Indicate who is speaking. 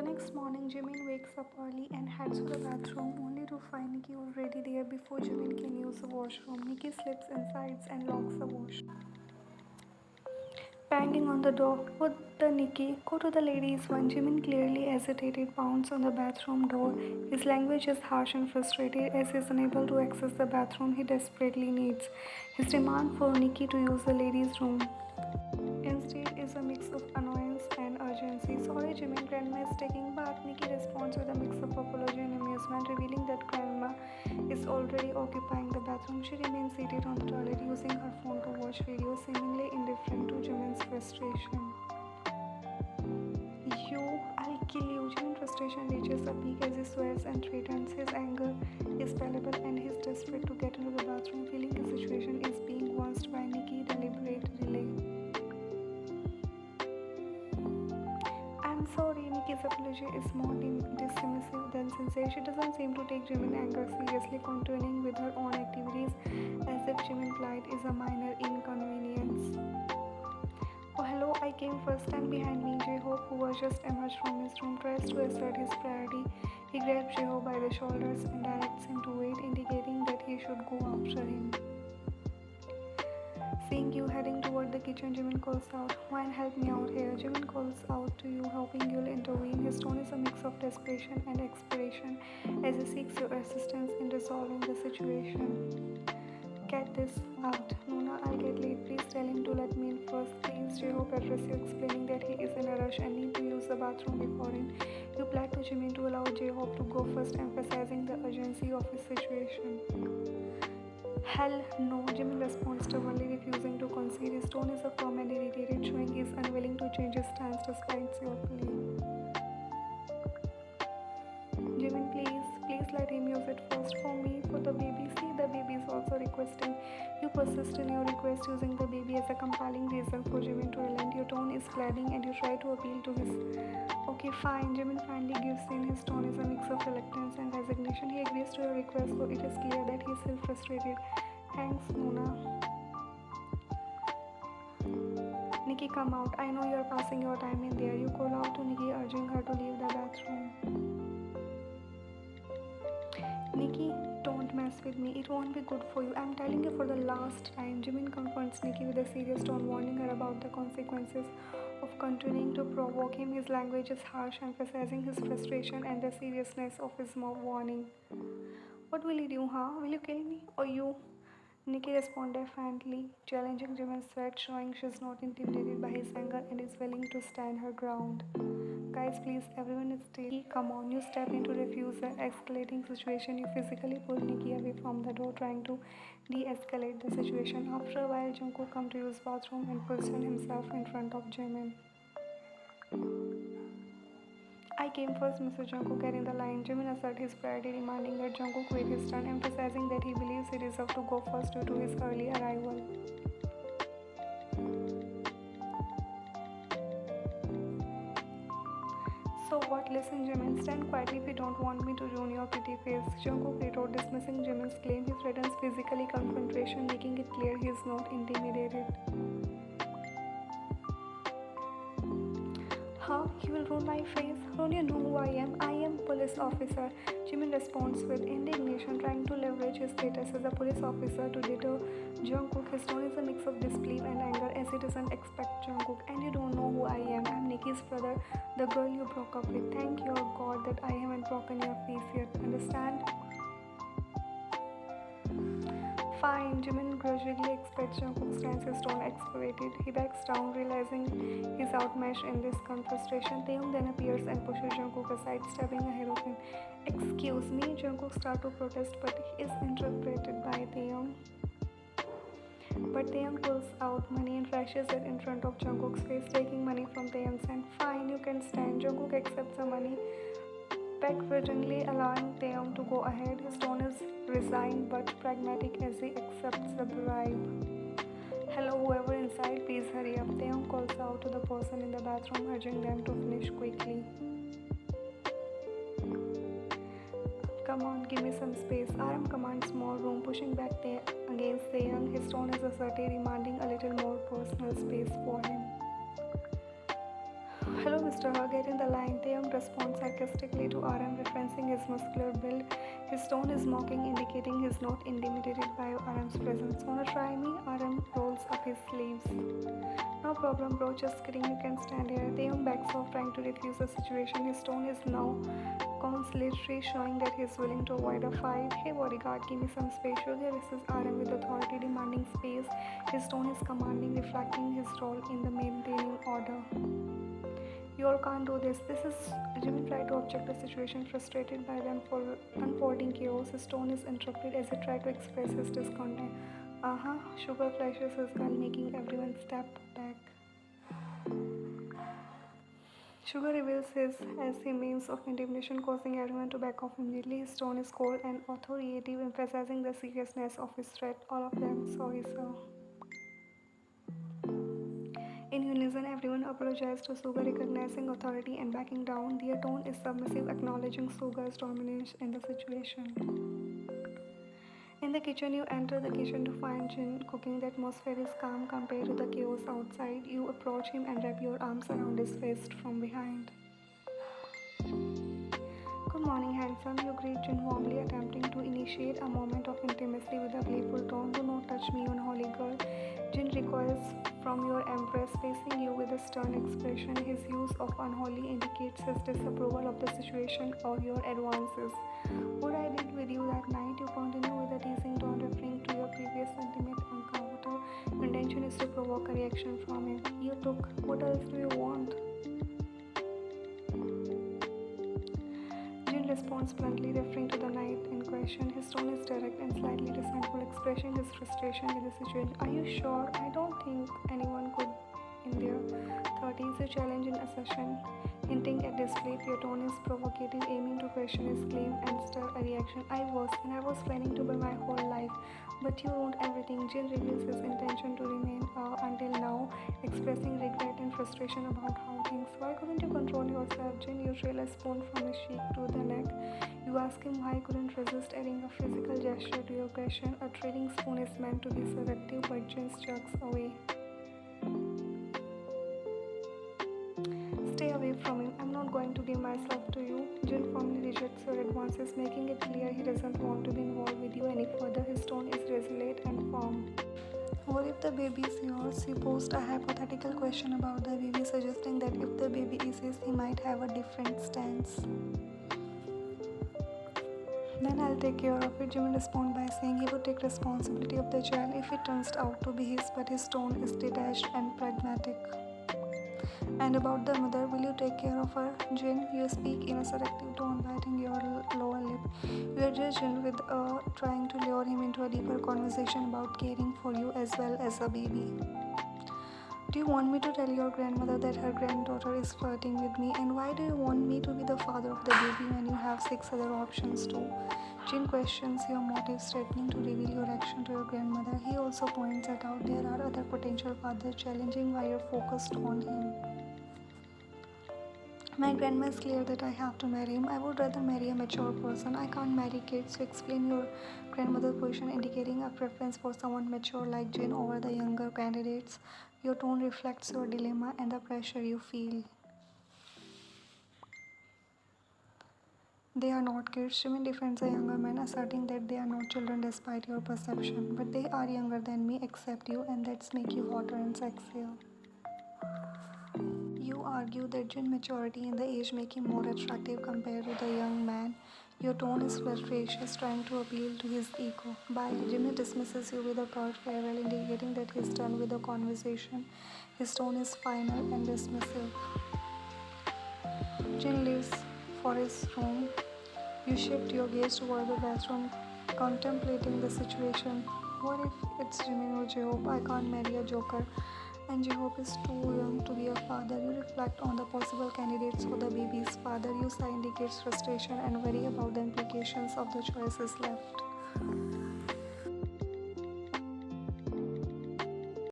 Speaker 1: The next morning, Jimin wakes up early and heads to the bathroom only to find Nikki already there before Jimin can use the washroom. Nikki slips inside and locks the washroom. Banging on the door with the Nikki, go to the ladies one. Jimin clearly hesitated, pounds on the bathroom door. His language is harsh and frustrated as he is unable to access the bathroom he desperately needs. His demand for Nikki to use the ladies' room instead is a mix of annoyance and urgency. Sorry, Jimin, Grandma is taking bath. Nikki responds with a mix of apology and amusement, revealing that Grandma is already occupying the bathroom. She remains seated on the toilet using her phone to watch videos, seemingly indifferent to Jimin's frustration. I'll kill you. Jimin's frustration reaches a peak as he swears and threatens. His anger is palpable and he is desperate to get into the bathroom, feeling his situation is being worsened by Nikki's deliberate delay. I'm sorry, Nikki's apology is more dismissive than sincere. She doesn't seem to take Jimin's anger seriously, continuing with her own activities as if Jimin's plight is a minor inconvenience. Oh hello, I came first. Stand behind me. J-Hope, who was just emerged from his room, tries to assert his priority. He grabs J-Hope by the shoulders and directs him to wait, indicating that he should go after him. Seeing you heading toward the kitchen, Jimin calls out, "Wine, help me out here." Jimin calls out to you, hoping you'll intervene. His tone is a mix of desperation and desperation as he seeks your assistance in resolving the situation. Get this out. Nona, I'll get late. Please tell him to let me in first. Please, J-Hope addresses you, explaining that he is in a rush and need to use the bathroom before him. You plead to Jimin to allow J-Hope to go first, emphasizing the urgency of his situation. Hell no, Jimin responds stubbornly, refusing to concede. His tone is firm and irritated, showing he is unwilling to change his stance despite your plea. Jimin, please let him use it first for me, for the baby. See, the baby is also requesting. You persist in your request, using the baby as a compelling reason for Jimin to relent. Your tone is pleading and you try to appeal to his... Okay, fine. Jimin finally gives in. His tone is a mix of reluctance and resignation. He agrees to your request, so it is clear that he is still frustrated. Thanks, Mona. Nikki, come out. I know you are passing your time in there. You call out to Nikki, urging her to leave the bathroom. Nikki, don't mess with me. It won't be good for you. I'm telling you for the last time. Jimin confronts Nikki with a serious tone, warning her about the consequences of continuing to provoke him. His language is harsh, emphasizing his frustration and the seriousness of his warning. What will you do, huh? Will you kill me? Or you? Nikki responds defiantly, challenging Jimin's threat, showing she's not intimidated by his anger and is willing to stand her ground. Guys, please, everyone is still. Come on, you step in to refuse the escalating situation. You physically pull Nikki away from the door, trying to de-escalate the situation. After a while, Jungkook comes to use bathroom and position himself in front of Jimin. I came first, Mr. Jungkook, getting the line. Jimin asserts his priority, demanding that Jungkook wait his turn, emphasizing that he believes he deserves to go first due to his early arrival. So what? Listen, Jimin, stand quietly if you don't want me to ruin your pretty face. Jungkook retorted, dismissing Jimin's claim. He threatens physical confrontation, making it clear he is not intimidated. Huh? You will ruin my face? Don't you know who I am? I am police officer. Jimin responds with indignation, trying to leverage his status as a police officer to deter Jungkook. His tone is a mix of disbelief and anger as he doesn't expect Jungkook. And you don't know who I am. I'm Nikki's brother, the girl you broke up with. Thank your God that I haven't broken your face yet. Understand? Fine, Jimin grudgingly expects Jungkook's stance. His tone exasperated. He backs down, realizing he's outmatched in this confrontation. Taehyung then appears and pushes Jungkook aside, stepping ahead of him. Excuse me, Jungkook starts to protest, but he is interrupted by Taehyung. But Taehyung pulls out money and flashes it in front of Jungkook's face, taking money from Taehyung's hand. Fine, you can stand. Jungkook accepts the money, begrudgingly allowing Taehyung to go ahead. His tone is resigned but pragmatic as he accepts the bribe. Hello, whoever inside, please hurry up. Taehyung calls out to the person in the bathroom, urging them to finish quickly. Come on, give me some space. RM commands small room, pushing back against Taehyung. His tone is assertive, demanding a little more personal space for him. Hello, Mr. Her, get in the line. Taehyung responds sarcastically to RM, referencing his muscular build. His tone is mocking, indicating he's not intimidated by RM's presence. Wanna try me? RM rolls up his sleeves. No problem, bro. Just kidding. You can stand here. Taehyung backs off, trying to defuse the situation. His tone is now conciliatory, showing that he is willing to avoid a fight. Hey, bodyguard, give me some space. Suga resist RM with authority, demanding space. His tone is commanding, reflecting his role in the maintaining order. You all can't do this. This is Jimin tried to object the situation, frustrated by the unfolding chaos. His tone is interrupted as he tried to express his discontent. Suga flashes his gun, making everyone step back. Sugar reveals his as a means of intimidation, causing everyone to back off immediately. His tone is cold and authoritative, emphasizing the seriousness of his threat. All of them, sorry, sir. In unison, everyone apologized to Suga, recognizing authority and backing down. Their tone is submissive, acknowledging Suga's dominance in the situation. In the kitchen, you enter the kitchen to find Jin cooking. The atmosphere is calm compared to the chaos outside. You approach him and wrap your arms around his waist from behind. Good morning, handsome. You greet Jin warmly, attempting to initiate a moment of intimacy with a playful tone. Do not touch me, unholy girl. Jin recoils from your embrace, facing you with a stern expression. His use of unholy indicates his disapproval of the situation or your advances. What I did with you that night, you continue with a teasing tone, referring to your previous intimate encounter. Your intention is to provoke a reaction from him. You took. What else do you want? Jin responds bluntly, referring to the night in question. His tone is direct and slightly resentful, expressing his frustration with the situation. Are you sure? I don't think anyone could in their 30s. You challenge in accession, hinting at disbelief. Your tone is provocative, aiming to question his claim and stir a reaction. I was planning to buy my whole life, but you ruined everything. Jin reveals his intention to remain until now, expressing regret and frustration about how things. Why couldn't you control yourself, Jin? You trail a spoon from his cheek to the neck. You ask him why he couldn't resist adding a physical gesture to your question. A trailing spoon is meant to be seductive, but Jin jerks away. Stay away from him. I'm not going to give myself to you. Jin firmly rejects your advances, making it clear he doesn't want to be involved with you any further. His tone is resolute and firm. What if the baby is yours? He posed a hypothetical question about the baby, suggesting that if the baby is his, he might have a different stance. Then I'll take care of it. Jimin responds by saying he would take responsibility of the child if it turns out to be his, but his tone is detached and pragmatic. And about the mother, will you take care of her? Jin, you speak in a seductive tone, biting your lower lip. You are Jin with trying to lure him into a deeper conversation about caring for you as well as a baby. Do you want me to tell your grandmother that her granddaughter is flirting with me? And why do you want me to be the father of the baby when you have 6 other options too? Jin questions your motives, threatening to reveal your action to your grandmother. He also points out there are other potential fathers, challenging why you're focused on him. My grandma is clear that I have to marry him. I would rather marry a mature person. I can't marry kids. To explain your grandmother's position, indicating a preference for someone mature like Jin over the younger candidates. Your tone reflects your dilemma and the pressure you feel. They are not kids. Jimin defends a younger man, asserting that they are not children despite your perception. But they are younger than me, except you, and that's make you hotter and sexier. You argue that Jin's maturity in the age make him more attractive compared to the young man. Your tone is flirtatious, trying to appeal to his ego. Bye. Jimmy dismisses you with a curt farewell, indicating that he's done with the conversation. His tone is final and dismissive. Jin leaves for his room. You shift your gaze toward the bathroom, contemplating the situation. What if it's Jimin or J-Hope? I can't marry a joker. And J-Hope is too young to be a father. You reflect on the possible candidates for the baby's father. You sigh indicates frustration and worry about the implications of the choices left.